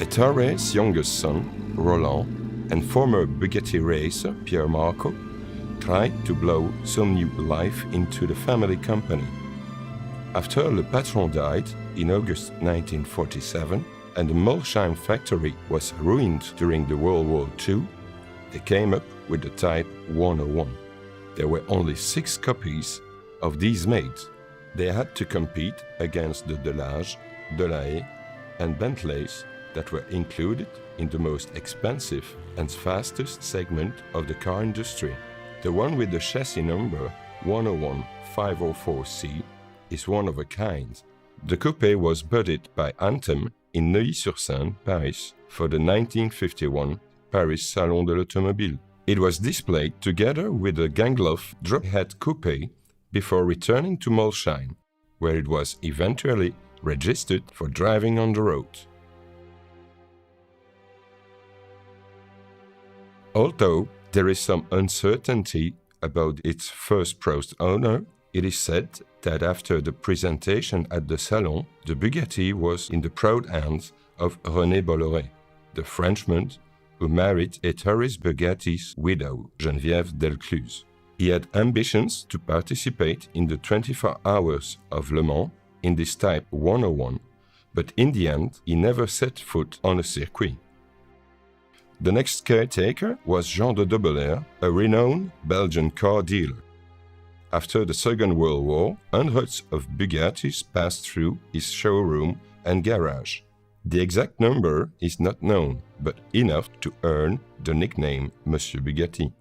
Ettore's youngest son, Roland, and former Bugatti racer, Pier Marco, tried to blow some new life into the family company. After Le Patron died in August 1947 and the Molsheim factory was ruined during the World War II, they came up with the Type 101. There were only 6 copies of these made. They had to compete against the Delage, Delahaye, and Bentleys that were included in the most expensive and fastest segment of the car industry. The one with the chassis number 101504C is one of a kind. The coupe was budded by Anthem in Neuilly-sur-Seine, Paris, for the 1951 Paris Salon de l'Automobile. It was displayed together with a Gangloff drop-head coupe before returning to Molsheim, where it was eventually registered for driving on the road. Although there is some uncertainty about its first owner, it is said that after the presentation at the Salon, the Bugatti was in the proud hands of René Bolloré, the Frenchman who married Ettore Bugatti's widow, Geneviève Delcluse. He had ambitions to participate in the 24 Hours of Le Mans in this Type 101, but in the end he never set foot on a circuit. The next caretaker was Jean de Dobelaere, a renowned Belgian car dealer. After the Second World War, hundreds of Bugattis passed through his showroom and garage. The exact number is not known, but enough to earn the nickname Monsieur Bugatti.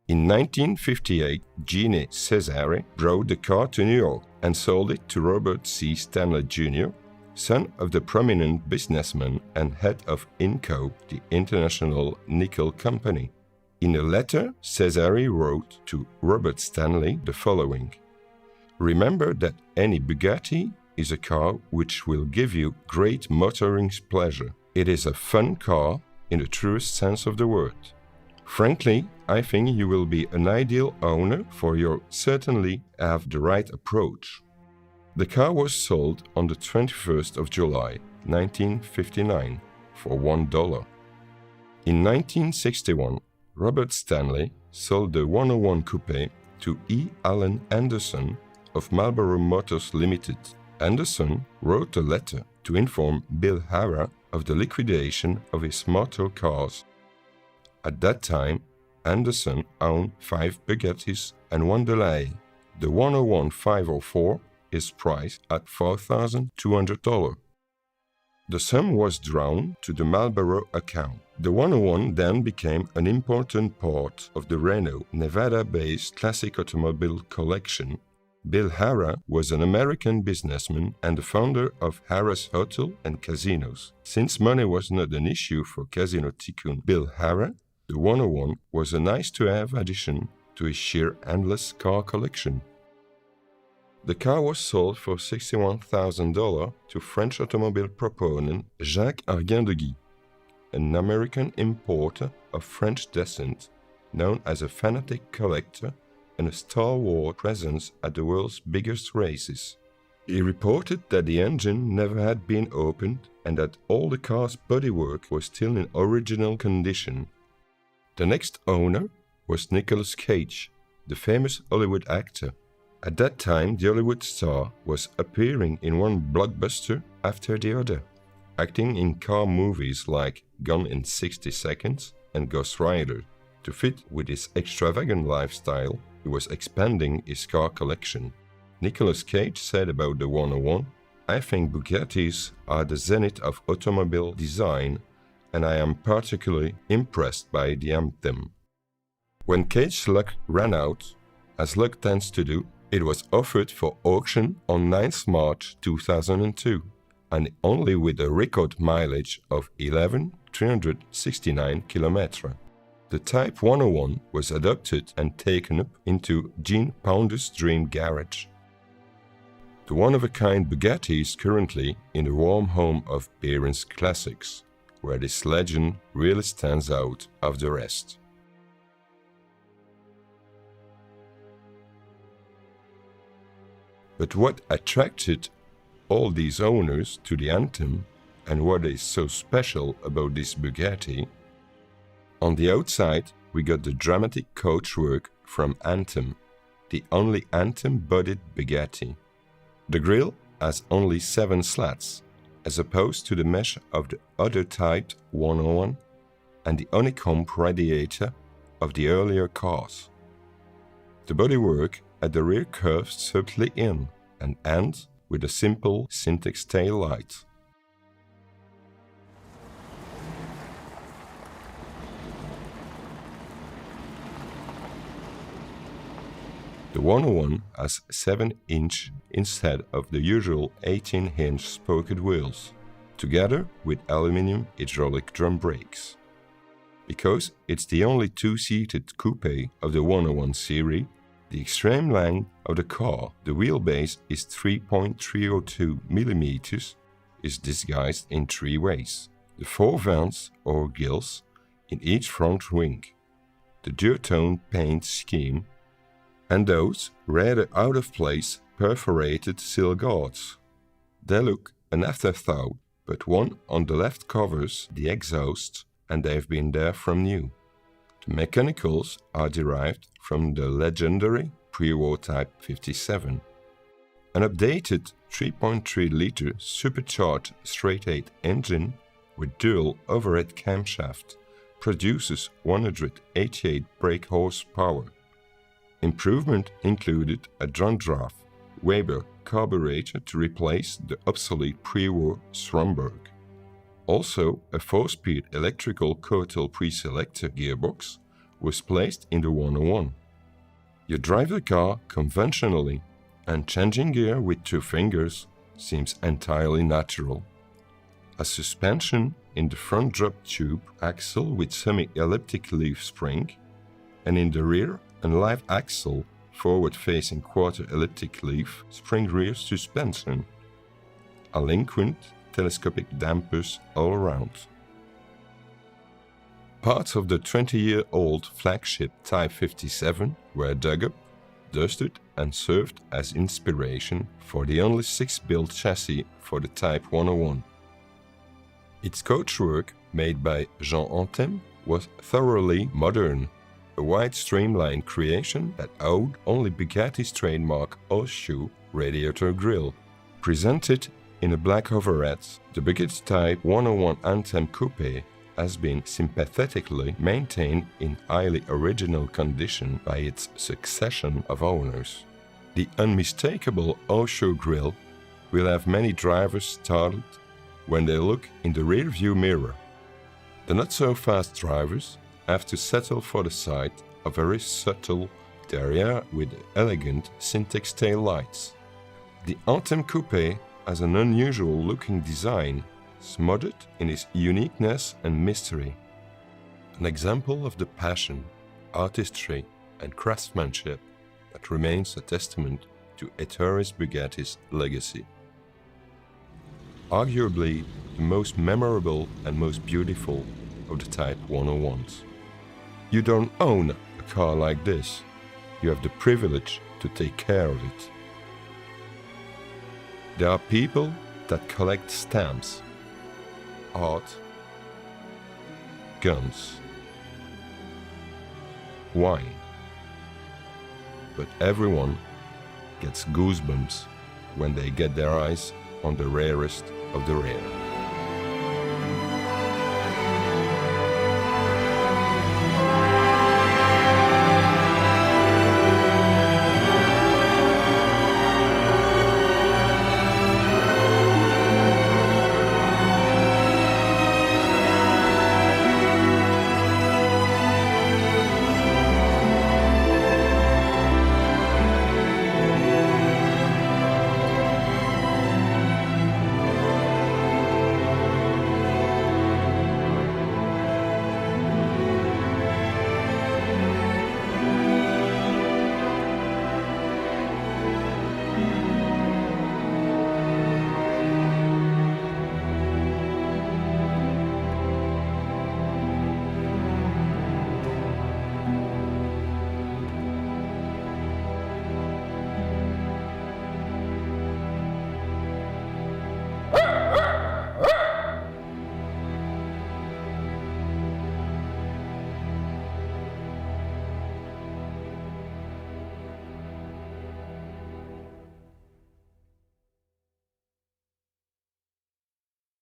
In 1958, Gene Cesare brought the car to New York and sold it to Robert C. Stanley Jr., son of the prominent businessman and head of INCO, the International Nickel Company. In a letter, Cesare wrote to Robert Stanley the following: "Remember that any Bugatti is a car which will give you great motoring pleasure. It is a fun car in the truest sense of the word. Frankly, I think you will be an ideal owner, for you certainly have the right approach." The car was sold on the 21st of July, 1959, for $1. In 1961, Robert Stanley sold the 101 Coupe to E. Allen Anderson of Marlboro Motors Limited. Anderson wrote a letter to inform Bill Harrah of the liquidation of his motor cars. At that time, Anderson owned 5 Bugattis and 1 Delahaye. The 101 504 is priced at $4,200. The sum was drawn to the Marlboro account. The 101 then became an important part of the Reno, Nevada-based classic automobile collection. Bill Harrah was an American businessman and the founder of Harrah's Hotel and Casinos. Since money was not an issue for casino tycoon Bill Harrah, the 101 was a nice-to-have addition to his sheer endless car collection. The car was sold for $61,000 to French automobile proponent Jacques Arguin-de-Guy, an American importer of French descent, known as a fanatic collector and a stalwart presence at the world's biggest races. He reported that the engine never had been opened and that all the car's bodywork was still in original condition. The next owner was Nicolas Cage, the famous Hollywood actor. At that time, the Hollywood star was appearing in one blockbuster after the other, acting in car movies like Gone in 60 Seconds and Ghost Rider. To fit with his extravagant lifestyle, he was expanding his car collection. Nicolas Cage said about the 101, "I think Bugattis are the zenith of automobile design, and I am particularly impressed by the Anthem." When Cage's luck ran out, as luck tends to do, it was offered for auction on 9th March 2002, and only with a record mileage of 11,369 km. The Type 101 was adopted and taken up into Gene Pound's dream garage. The one-of-a-kind Bugatti is currently in the warm home of Behrens Classics, where this legend really stands out of the rest. But what attracted all these owners to the Anthem and what is so special about this Bugatti? On the outside, we got the dramatic coachwork from Anthem, the only Anthem-bodied Bugatti. The grille has only 7 slats, as opposed to the mesh of the other typed 101 and the honeycomb radiator of the earlier cars. The bodywork at the rear curves subtly in and ends with a simple Syntex tail light. The 101 has 7-inch instead of the usual 18-inch spoked wheels, together with aluminum hydraulic drum brakes. Because it's the only 2-seated coupe of the 101 series, the extreme length of the car, the wheelbase is 3.302 mm, is disguised in 3 ways. The 4 vents or gills in each front wing, the duotone paint scheme, and those rather out-of-place perforated sill guards. They look an afterthought, but one on the left covers the exhaust, and they've been there from new. The mechanicals are derived from the legendary pre-war Type 57. An updated 3.3-liter supercharged straight-8 engine with dual overhead camshaft produces 188 brake horsepower. Improvement included a John-Draft Weber carburetor to replace the obsolete pre-war Stromberg. Also, a 4-speed electrical Kotal pre-selector gearbox was placed in the 101. You drive the car conventionally, and changing gear with 2 fingers seems entirely natural. A suspension in the front drop tube axle with semi-elliptic leaf spring, and in the rear a live axle forward-facing quarter-elliptic leaf spring rear suspension. A Linquent telescopic dampers all around. Parts of the 20-year-old flagship Type 57 were dug up, dusted and served as inspiration for the only 6-built chassis for the Type 101. Its coachwork, made by Jean Anthem, was thoroughly modern, a wide streamlined creation that owed only Bugatti's trademark horseshoe radiator grille. Presented in a black overhead, the Bugatti Type 101 Anthem Coupe has been sympathetically maintained in highly original condition by its succession of owners. The unmistakable horseshoe grille will have many drivers startled when they look in the rear-view mirror. The not-so-fast drivers have to settle for the sight of very subtle derriere with elegant Syntex tail lights. The Anthem Coupe has an unusual-looking design, smothered in its uniqueness and mystery. An example of the passion, artistry and craftsmanship that remains a testament to Ettore Bugatti's legacy. Arguably the most memorable and most beautiful of the Type 101s. You don't own a car like this, you have the privilege to take care of it. There are people that collect stamps, art, guns, wine, but everyone gets goosebumps when they get their eyes on the rarest of the rare.